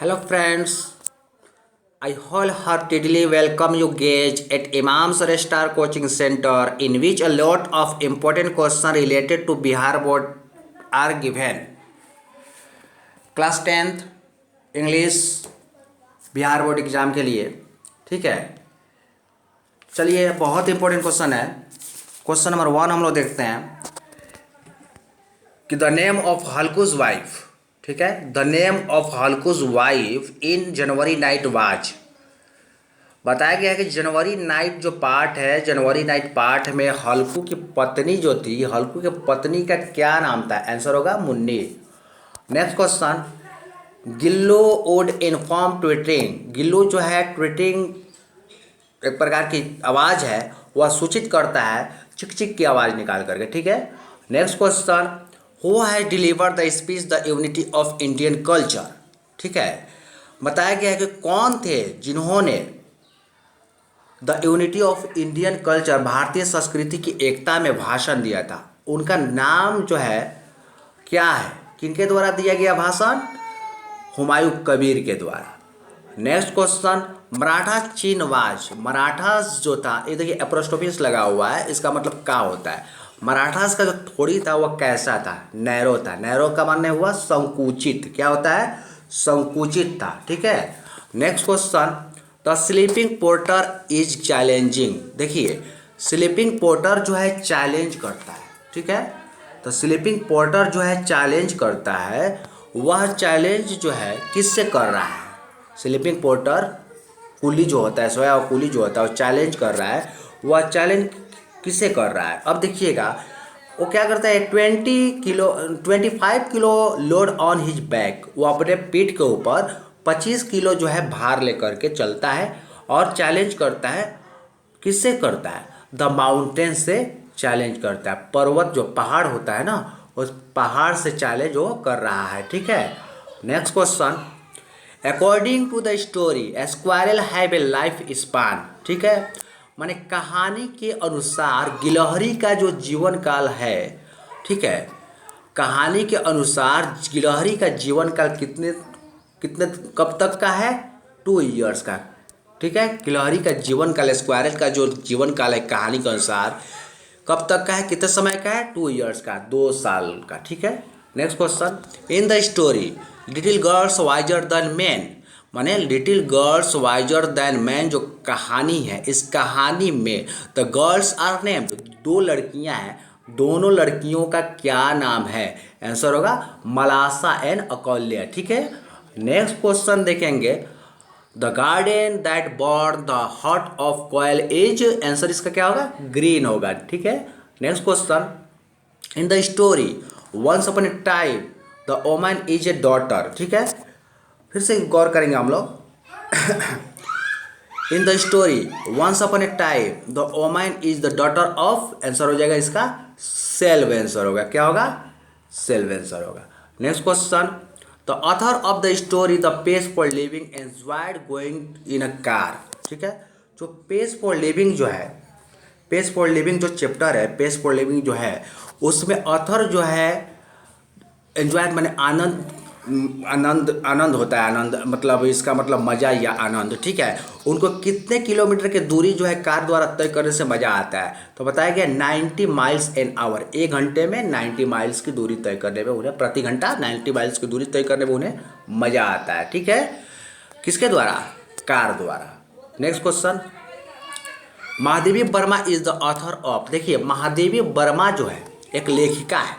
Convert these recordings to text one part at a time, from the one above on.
Hello friends, I wholeheartedly welcome you guys at Imam Sir Star Coaching Center, in which a lot of important questions related to Bihar board are given. Class 10th English Bihar board exam के लिए, ठीक है। चलिए, बहुत important question है। Question number 1 हम लोग देखते हैं कि the name of Halku's wife, ठीक है, the name of Halku's wife in January night was. बताया गया है कि जनवरी नाइट जो पार्ट है, जनवरी नाइट पार्ट में हल्कू की पत्नी जो थी, हल्कू की पत्नी का क्या नाम था? आंसर होगा Munni. Next question, Gillu would inform twittering. Gillu जो है ट्विटरिंग एक प्रकार की आवाज़ है, वह सूचित करता है चिक चिक की आवाज़ निकाल करके, ठीक है। Next question, who has deliver the speech the unity of Indian culture, ठीक है। बताया गया है कि कौन थे जिन्होंने the unity of Indian culture, भारतीय संस्कृति की एकता में भाषण दिया था। उनका नाम जो है क्या है? किनके द्वारा दिया गया भाषण? हुमायूं कबीर के द्वारा। नेक्स्ट क्वेश्चन, मराठा चिनवाज। मराठास जो था, ये देखिए एप्रोस्ट्रोफिस लगा हुआ है, इसका मतलब क्या होता है? मराठास का जो थोड़ी था वह कैसा था? नैरो था। नैरो का मानने हुआ संकुचित। क्या होता है? संकुचित था, ठीक है। Next question, the sleeping porter is challenging. देखिए, स्लीपिंग पोर्टर जो है चैलेंज करता है, ठीक है। तो स्लीपिंग पोर्टर जो है चैलेंज करता है, वह चैलेंज जो है किससे कर रहा है? स्लीपिंग पोर्टर कुली जो होता है, सोया हुआ कुली जो होता है, वो चैलेंज कर रहा है। वह चैलेंज किसे कर रहा है? अब देखिएगा, वो क्या करता है, 25 kilo load on his back. वो अपने पीठ के ऊपर 25 किलो जो है भार लेकर के चलता है और चैलेंज करता है। किससे करता है? द माउंटेन से चैलेंज करता है। पर्वत जो पहाड़ होता है ना, उस पहाड़ से चैलेंज वो कर रहा है, ठीक है। Next question, according to the story squirrel have a life span, ठीक है। माने कहानी के अनुसार गिलहरी का जो जीवन काल है, ठीक है, कहानी के अनुसार गिलहरी का जीवन काल कितने कितने कब तक का है? 2 ईयर्स का, ठीक है। गिलहरी का जीवन काल, स्क्वायरल का जो जीवन काल है कहानी के अनुसार कब तक का है? कितने समय का है? 2 ईयर्स का, 2 साल का, ठीक है। Next question, in the story little girls wiser than man. माने little girls wiser than man जो कहानी है, इस कहानी में द गर्ल्स आर नेम्ड, 2 लड़कियां हैं, दोनों लड़कियों का क्या नाम है? आंसर होगा मलासा एंड अकौल्या, ठीक है। नेक्स्ट क्वेश्चन देखेंगे, the garden that born the heart of koel is. Answer इसका क्या होगा? ग्रीन होगा, ठीक है। Next question, in the story once upon a time the woman is a daughter, ठीक है। फिर से गौर करेंगे हम लोग। In the story once upon a time the woman is the daughter of. Answer हो जाएगा इसका सेल्फ आंसर होगा। क्या होगा? सेल्फ आंसर होगा। Next question, the author of the story the pace for living enjoyed going in a car, ठीक है। जो पेस फॉर लिविंग जो है, पेस फॉर लिविंग जो चैप्टर है, पेस फॉर लिविंग जो है, उसमें ऑथर जो है एंजॉय माने आनंद, आनंद होता है। आनंद मतलब इसका मतलब मज़ा या आनंद, ठीक है। उनको कितने किलोमीटर की दूरी जो है कार द्वारा तय करने से मज़ा आता है? तो बताया गया 90 माइल्स एन आवर, 1 घंटे में 90 माइल्स की दूरी तय करने में उन्हें, प्रति घंटा 90 माइल्स की दूरी तय करने में उन्हें मज़ा आता है, ठीक है। किसके द्वारा? कार द्वारा। Next question, Mahadevi Verma is the author of. देखिए, महादेवी वर्मा जो है एक लेखिका है,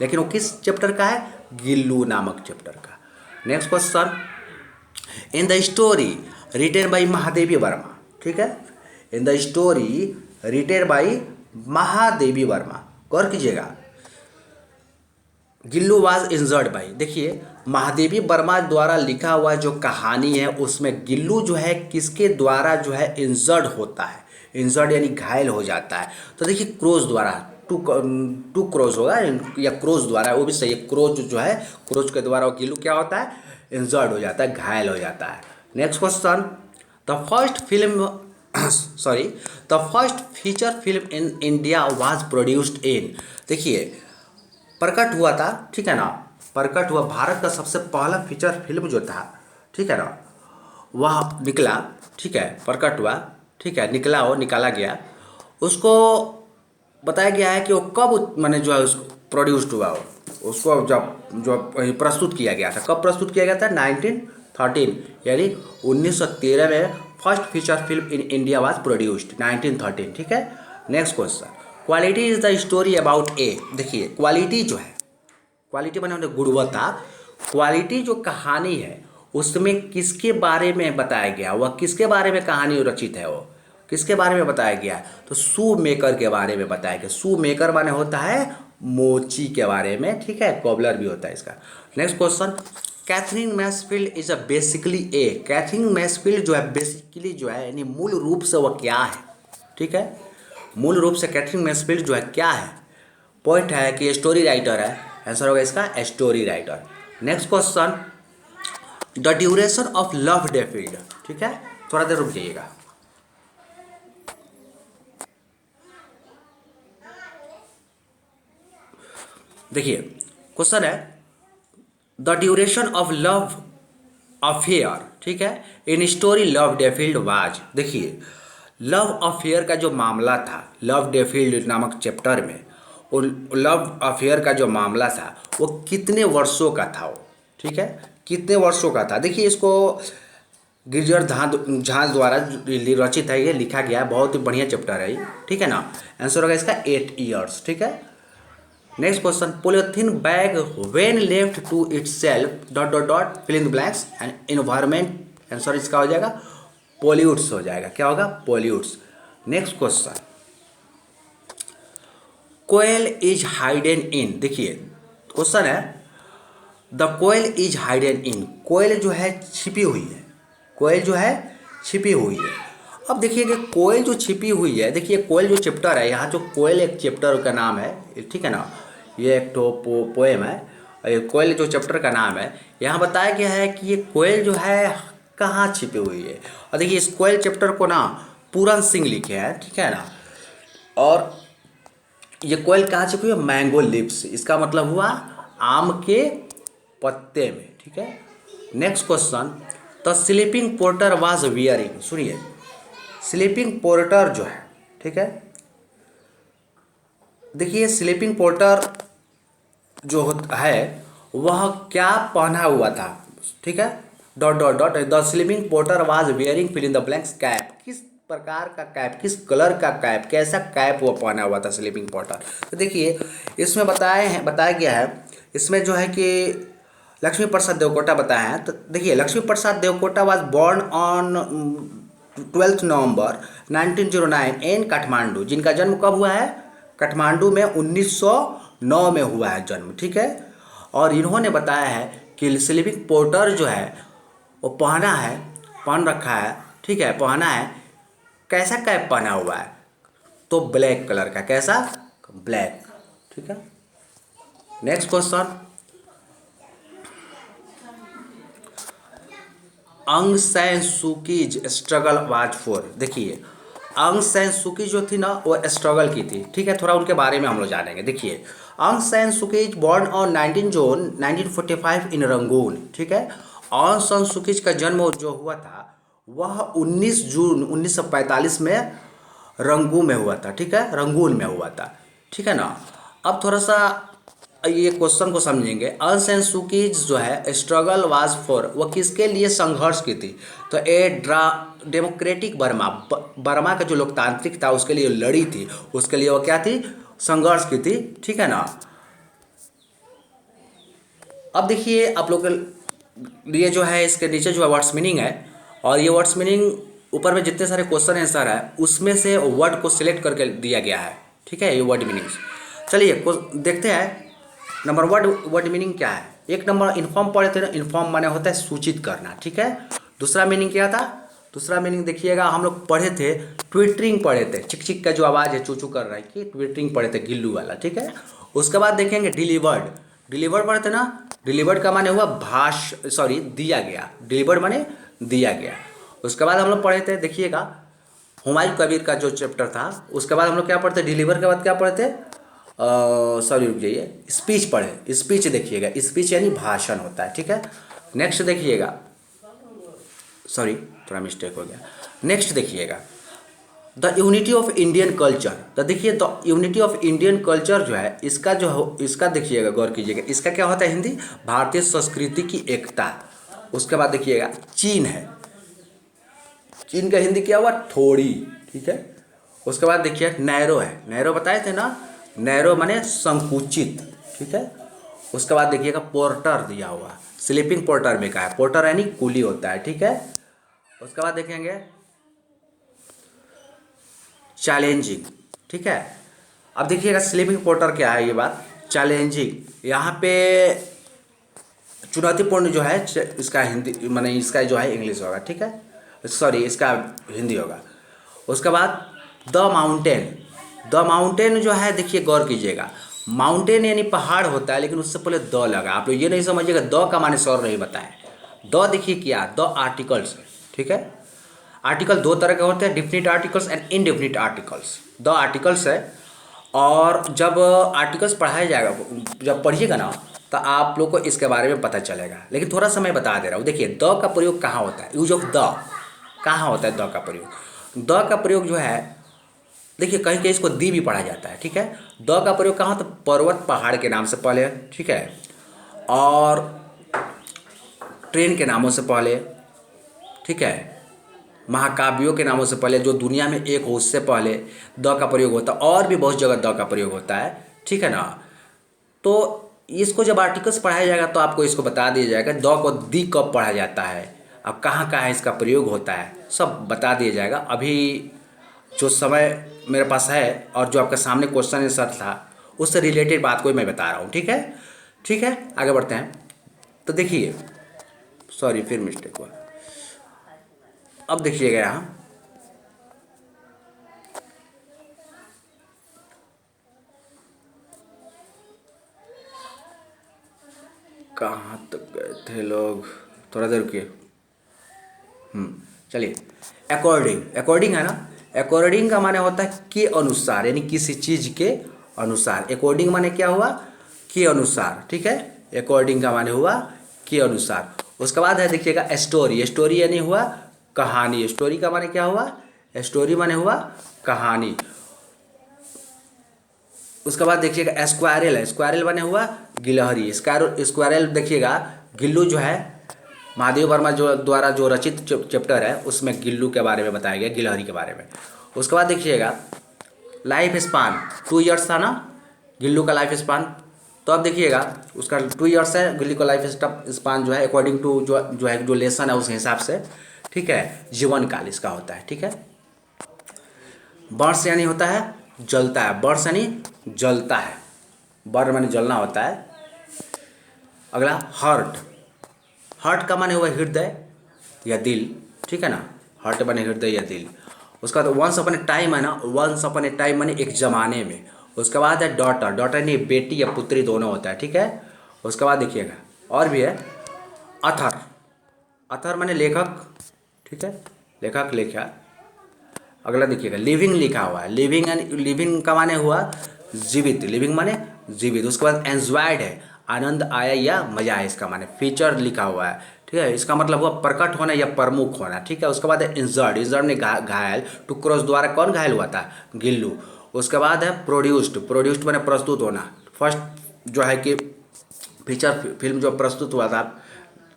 लेकिन वो किस चैप्टर का है? गिल्लू नामक चैप्टर का। Next question, in the story written by Mahadevi Verma, ठीक है। In the story written by Mahadevi Verma, गौर कीजिएगा, गिल्लू वाज इंजर्ड बाई। देखिए, महादेवी वर्मा द्वारा लिखा हुआ जो कहानी है उसमें गिल्लू जो है किसके द्वारा जो है इंजर्ड होता है? इंजर्ड यानी घायल हो जाता है। तो देखिए, क्रोज द्वारा, टू क्रोज होगा या क्रोज द्वारा, वो भी सही है। क्रोज जो है, क्रोज के द्वारा वो गिल्लू क्या होता है? इंजर्ड हो जाता है, घायल हो जाता है। Next question, the first film sorry the first feature film in India was produced in. देखिए, प्रकट हुआ था, ठीक है ना, प्रकट हुआ, भारत का सबसे पहला फीचर फिल्म जो था, ठीक है ना, वह निकला, ठीक है, प्रकट हुआ, ठीक है, निकला, वो निकाला गया, उसको बताया गया है कि वो कब माने जो है उसको प्रोड्यूस्ड हुआ, वो उसको जब जो प्रस्तुत किया गया था, कब प्रस्तुत किया गया था, 1913, यानी 1913 में first feature film in India was produced 1913, ठीक है। Next question, quality is the story about a. देखिए क्वालिटी जो है, क्वालिटी बने होते गुणवत्ता, क्वालिटी जो कहानी है उसमें किसके बारे में बताया गया, वह किसके बारे में कहानी रचित है, वो किसके बारे में बताया गया, तो शू मेकर के बारे में बताया गया। शू मेकर माने होता है मोची के बारे में, ठीक है, कॉबलर भी होता है इसका। Next question, Katherine Mansfield is a basically a. Katherine Mansfield जो है बेसिकली जो है यानी मूल रूप से वह क्या है, ठीक है, मूल रूप से कैथरीन मैसफील्ड जो है क्या है, पॉइंट है कि स्टोरी राइटर है, आंसर होगा इसका story writer. Next question, the duration of love defiled, ठीक है, थोड़ा देर रुक जाइएगा। देखिए क्वेश्चन है the duration of love affair, ठीक है, in story love defiled was. देखिए लव अफेयर का जो मामला था लव डेफिल्ड नामक चैप्टर में, वो लव अफेयर का जो मामला था वो कितने वर्षों का था वो, ठीक है, कितने वर्षों का था। देखिए इसको गिरिजर झांझ द्वारा रचित है, ये लिखा गया है, बहुत ही बढ़िया चैप्टर है ये, ठीक है ना, आंसर होगा इसका 8 ईयर्स, ठीक है। Next question, polythene bag when left to itself dot dot dot fill in the blanks and environment, answer इसका हो जाएगा पोल्यूट्स हो जाएगा, क्या होगा, pollutes. Next question, koel is hidden in. देखिए क्वेश्चन है the koel is hidden in, कोयल जो है छिपी हुई है, कोयल जो है छिपी हुई है। अब देखिए कि कोयल जो छिपी हुई है, देखिए कोयल जो चैप्टर है, यहाँ जो कोयल एक चैप्टर का नाम है, ठीक है ना, ये एक तो पोएम है, और ये कोयल जो चैप्टर का नाम है, यहाँ बताया गया है कि ये कोयल जो है कहाँ छिपी हुई है। और देखिए इस कोयल चैप्टर को ना पूरन सिंह लिखे हैं, ठीक है ना, और ये कोयल कहाँ छिपी हुई है, मैंगो लिप्स, इसका मतलब हुआ आम के पत्ते में, ठीक है। Next question, the sleeping porter was wearing. सुनिए स्लीपिंग पोर्टर जो है, ठीक है, देखिए स्लीपिंग पोर्टर जो है वह क्या पहना हुआ था, ठीक है, dot dot dot the sleeping porter was wearing fill in the blanks cap. किस प्रकार का कैप, किस कलर का कैप, कैसा कैप वो पहना हुआ था स्लीपिंग पोर्टर। तो देखिए इसमें बताया गया है, इसमें जो है कि लक्ष्मी प्रसाद देवकोटा बताया है। तो देखिए लक्ष्मी प्रसाद देवकोटा वाज बॉर्न ऑन 12 नवंबर 1909 इन काठमांडू। जिनका जन्म कब हुआ है, काठमांडू में 1909 में हुआ है जन्म, ठीक है। और इन्होंने बताया है कि स्लीपिंग पोर्टर जो है वो पहन रखा है, ठीक है, पहना है, कैसा कैप पहना हुआ है, तो ब्लैक कलर का, कैसा, ब्लैक, ठीक है। नेक्स्ट क्वेश्चन, अंग सैन सूकीज स्ट्रगल वाज फॉर। देखिए अंग सैन सूकी जो थी ना वो स्ट्रगल की थी, ठीक है, थोड़ा उनके बारे में हम लोग जानेंगे। देखिए Aung San Suu Kyi's born on 19 June 1945 in Rangoon, ठीक है। अंग सैन सूकीज का जन्म जो हुआ था वह 19 जून 1945 में रंगून में हुआ था, ठीक है, रंगून में हुआ था, ठीक है ना। अब थोड़ा सा ये क्वेश्चन को समझेंगे। अंग सैन सूकी जो है स्ट्रगल वाज फॉर, वो किसके लिए संघर्ष की थी, तो डेमोक्रेटिक बर्मा का जो लोकतांत्रिक था उसके लिए लड़ी थी, उसके लिए वो क्या थी, संघर्ष की थी, ठीक है ना। अब देखिए आप लोग के लिए जो है इसके नीचे जो है वर्ड्स मीनिंग है, और ये वर्ड्स मीनिंग ऊपर में जितने सारे क्वेश्चन आंसर है उसमें से वर्ड को सिलेक्ट करके दिया गया है, ठीक है, ये वर्ड मीनिंग्स। चलिए देखते हैं नंबर वर्ड मीनिंग क्या है। एक नंबर इन्फॉर्म पढ़े थे ना, इन्फॉर्म माने होता है सूचित करना, ठीक है। दूसरा मीनिंग क्या था, दूसरा मीनिंग देखिएगा हम लोग पढ़े थे ट्विटरिंग पढ़े थे, चिक चिक का जो आवाज़ है चू चू कर रहा है कि ट्विटरिंग पढ़े थे गिल्लू वाला, ठीक है। उसके बाद देखेंगे डिलीवर्ड, डिलीवर्ड पढ़े थे ना, डिलीवर्ड का माने हुआ दिया गया, डिलीवर्ड माने दिया गया। उसके बाद हम लोग पढ़े थे, देखिएगा हुमायूं कबीर का जो चैप्टर था, उसके बाद हम लोग क्या पढ़ते, डिलीवर के बाद क्या पढ़े थे, रुक जाइए, स्पीच पढ़े, स्पीच देखिएगा, स्पीच यानी भाषण होता है, ठीक है। नेक्स्ट देखिएगा सॉरी, थोड़ा मिस्टेक हो गया। नेक्स्ट देखिएगा, the unity of Indian culture. तो देखिए the unity of Indian culture जो है, इसका जो इसका देखिएगा, गौर कीजिएगा, इसका क्या होता है हिंदी, भारतीय संस्कृति की एकता। उसके बाद देखिएगा चीन है, चीन का हिंदी क्या हुआ, थोड़ी, ठीक है। उसके बाद देखिए नैरो है, नैरो बताए थे ना, नैरो माने संकुचित, ठीक है। उसके बाद देखिएगा पोर्टर दिया हुआ, स्लीपिंग पोर्टर में का है, पोर्टर यानी कुली होता है, ठीक है। उसके बाद देखेंगे चैलेंजिंग, ठीक है। अब देखिएगा स्लीपिंग पोर्टर क्या है, ये बात चैलेंजिंग, यहाँ पे चुनौतीपूर्ण जो है इसका हिंदी माने इसका जो है इंग्लिश होगा, ठीक है, सॉरी इसका हिंदी होगा। उसके बाद द माउंटेन, द माउंटेन जो है देखिए गौर कीजिएगा, माउंटेन यानी पहाड़ होता है, लेकिन उससे पहले द लगा, आप लोग ये नहीं समझिएगा द का माने सर नहीं बताए। द देखिए क्या, द आर्टिकल्स, ठीक है। आर्टिकल दो तरह के होते हैं, definite articles and indefinite articles. The articles है, और जब आर्टिकल्स पढ़ाया जाएगा, जब पढ़िएगा ना, तो आप लोग को इसके बारे में पता चलेगा, लेकिन थोड़ा सा मैं बता दे रहा हूँ। देखिए द का प्रयोग कहाँ होता है, यूज ऑफ द कहाँ होता है, द का प्रयोग, द का प्रयोग जो है देखिए कहीं कहीं इसको दी भी पढ़ा जाता है, ठीक है। द का प्रयोग कहाँ होता है, पर्वत पहाड़ के नाम से पहले, ठीक है, और ट्रेन के नामों से पहले, ठीक है, महाकाव्यों के नामों से पहले, जो दुनिया में एक हो उससे पहले द का प्रयोग होता है, और भी बहुत जगह द का प्रयोग होता है, ठीक है ना। तो इसको जब आर्टिकल्स पढ़ाया जाएगा तो आपको इसको बता दिया जाएगा द को दी कब पढ़ा जाता है, अब कहाँ कहाँ इसका प्रयोग होता है, सब बता दिया जाएगा। अभी जो समय मेरे पास है और जो आपके सामने क्वेश्चन आंसर था उससे रिलेटेड बात को मैं बता रहा हूँ, ठीक है। ठीक है, आगे बढ़ते हैं। तो देखिए, सॉरी फिर मिस्टेक हुआ। अब देखिएगा यहाँ, कहाँ तक गए थे लोग, थोड़ा देर रुकिए। चलिए, अकॉर्डिंग, अकॉर्डिंग है ना, अकॉर्डिंग का माने होता है के अनुसार, यानी किसी चीज़ के अनुसार। अकॉर्डिंग माने क्या हुआ, के अनुसार, ठीक है। अकॉर्डिंग का माने हुआ के अनुसार। उसके बाद है देखिएगा स्टोरी, स्टोरी यानी हुआ कहानी, स्टोरी का माने क्या हुआ, स्टोरी माने हुआ कहानी। उसके बाद देखिएगा स्क्वायरल है, स्क्वायरल बने हुआ गिलहरी, स्क्वायरल देखिएगा, गिल्लू जो है महादेव वर्मा जो द्वारा जो रचित चैप्टर है उसमें गिल्लू के बारे में बताया गया, गिलहरी के बारे में। उसके बाद देखिएगा लाइफ स्पान, 2 इयर्स था ना गिल्लू का लाइफ स्पान, तो अब देखिएगा उसका 2 इयर्स है गिल्लू का लाइफ स्पान जो है, अकॉर्डिंग टू जो है जो लेसन है उस हिसाब से, ठीक है, जीवन काल इसका होता है, ठीक है। बर्स यानी होता है जलता है, बर्स यानी जलता है, बर माने जलना होता है। अगला हर्ट, हर्ट का माने हुआ हृदय या दिल, ठीक है ना, हर्ट माने हृदय या दिल। उसका बाद वंस अपन ए टाइम है ना, वंस अपन ए टाइम माने एक जमाने में। उसके बाद है डॉटर, डॉटर नहीं बेटी या पुत्री दोनों होता है, ठीक है। उसके बाद देखिएगा और भी है अथर, अथर माने लेखक, ठीक है, लेखक लेखा। अगला देखिएगा लिविंग लिखा हुआ है, लिविंग यानी लिविंग का माने हुआ जीवित, लिविंग माने जीवित। उसके बाद एंजॉयड है, आनंद आया या मजा आया, इसका माने फीचर लिखा हुआ है, ठीक है, इसका मतलब हुआ प्रकट होना या प्रमुख होना, ठीक है। उसके बाद है इंजर्ड, इंजर्ड ने घायल, टू क्रॉस द्वारा कौन घायल हुआ था, गिल्लू। उसके बाद है प्रोड्यूस्ड, प्रोड्यूस्ड माने प्रस्तुत होना, फर्स्ट जो है कि फीचर फिल्म जो प्रस्तुत हुआ था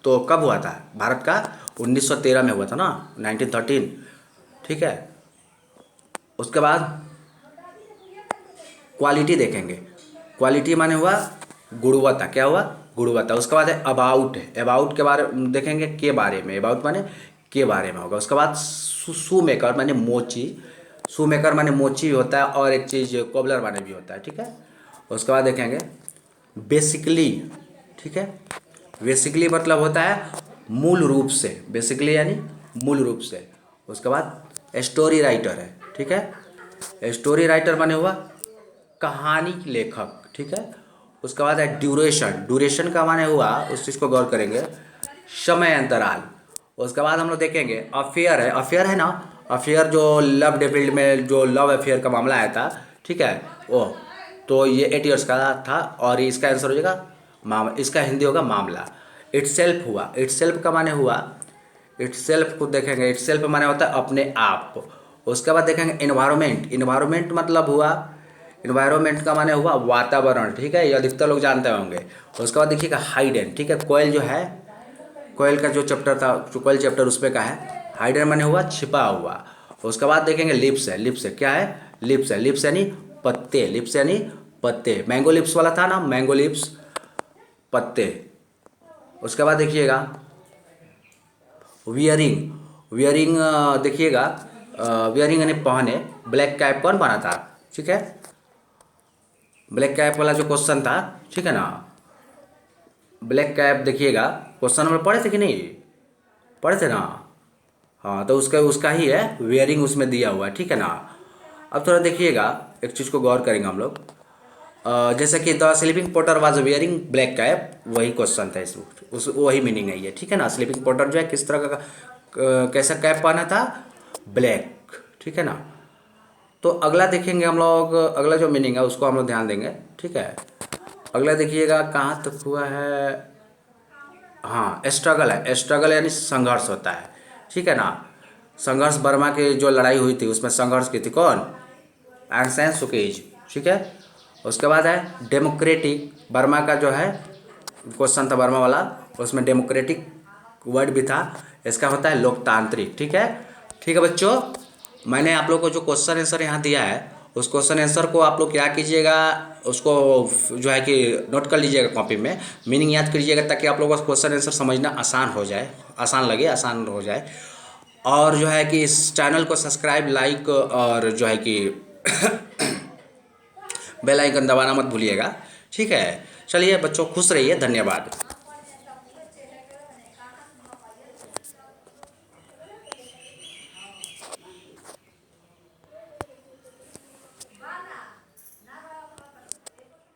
तो कब हुआ था, भारत का 1913 में हुआ था ना, 1913, ठीक है। उसके बाद क्वालिटी देखेंगे, क्वालिटी माने हुआ गुणवत्ता, क्या हुआ गुणवत्ता। उसके बाद है अबाउट, अबाउट के बारे में देखेंगे, के बारे में, अबाउट माने के बारे में होगा। उसके बाद शू मेकर माने मोची, शू मेकर माने मोची होता है, और एक चीज़ कोबलर माने भी होता है, ठीक है। उसके बाद देखेंगे बेसिकली, ठीक है, बेसिकली मतलब होता है मूल रूप से, बेसिकली यानी मूल रूप से। उसके बाद स्टोरी राइटर है, ठीक है, स्टोरी राइटर माने हुआ कहानी लेखक, ठीक है। उसके बाद है ड्यूरेशन, ड्यूरेशन का माने हुआ, उस चीज़ को गौर करेंगे, समय अंतराल। उसके बाद हम लोग देखेंगे अफेयर है, अफेयर है ना, अफेयर जो लव डेविल्ड में जो लव अफेयर का मामला आया था, ठीक है, वो तो ये 8 इयर्स का था, और इसका आंसर हो जाएगा इसका हिंदी होगा मामला। इटसेल्फ हुआ, इटसेल्फ का माने हुआ इटसेल्फ को देखेंगे, इटसेल्फ माने होता है अपने आप। उसके बाद देखेंगे एनवायरमेंट, एनवायरमेंट मतलब हुआ, एनवायरमेंट का माने हुआ वातावरण, ठीक है, ये अधिकतर लोग जानते होंगे। उसके बाद देखिएगा हाइडन, ठीक है, कोयल जो है, कोयल का जो चैप्टर था, जो कोयल चैप्टर उसमें का है, हाइडन माने हुआ छिपा हुआ। उसके बाद देखेंगे लिप्स है, लिप्स है क्या है, लिप्स है, लिप्स यानी पत्ते, लिप्स यानी पत्ते, मैंगो लिप्स वाला था ना, मैंगो लिप्स पत्ते। उसके बाद देखिएगा वियरिंग, वियरिंग देखिएगा, वियरिंग यानी पहने, ब्लैक कैप कौन बना था, ठीक है, ब्लैक कैप वाला जो क्वेश्चन था, ठीक है ना, ब्लैक कैप देखिएगा क्वेश्चन में पढ़े थे कि नहीं, पढ़े थे ना, हाँ, तो उसका उसका ही है, वियरिंग उसमें दिया हुआ है, ठीक है ना। अब थोड़ा देखिएगा, एक चीज़ को गौर करेंगे हम लोग, जैसे कि the sleeping porter was wearing black cap, वही क्वेश्चन था इस, उस वही मीनिंग है ये, ठीक है ना। स्लीपिंग पोटर जो है किस तरह का कैसा कैप पहना था, ब्लैक, ठीक है ना। तो अगला देखेंगे हम लोग, अगला जो मीनिंग है उसको हम लोग ध्यान देंगे, ठीक है। अगला देखिएगा कहाँ तक हुआ है, हाँ स्ट्रगल है, स्ट्रगल यानी संघर्ष होता है, ठीक है ना। संघर्ष, बर्मा की जो लड़ाई हुई थी उसमें संघर्ष की थी कौन, एंग सैन सुकीज, ठीक है। उसके बाद है डेमोक्रेटिक, बर्मा का जो है क्वेश्चन था बर्मा वाला, उसमें डेमोक्रेटिक वर्ड भी था, इसका होता है लोकतांत्रिक, ठीक है। ठीक है बच्चों, मैंने आप लोग को जो क्वेश्चन आंसर यहाँ दिया है, उस क्वेश्चन आंसर को आप लोग क्या कीजिएगा, उसको जो है कि नोट कर लीजिएगा कॉपी में, मीनिंग याद कीजिएगा, ताकि आप लोगों को क्वेश्चन आंसर समझना आसान हो जाए, आसान लगे, आसान हो जाए। और जो है कि इस चैनल को सब्सक्राइब, लाइक और जो है कि बेल आइकन दबाना मत भूलिएगा, ठीक है। चलिए बच्चों, खुश रहिए, धन्यवाद।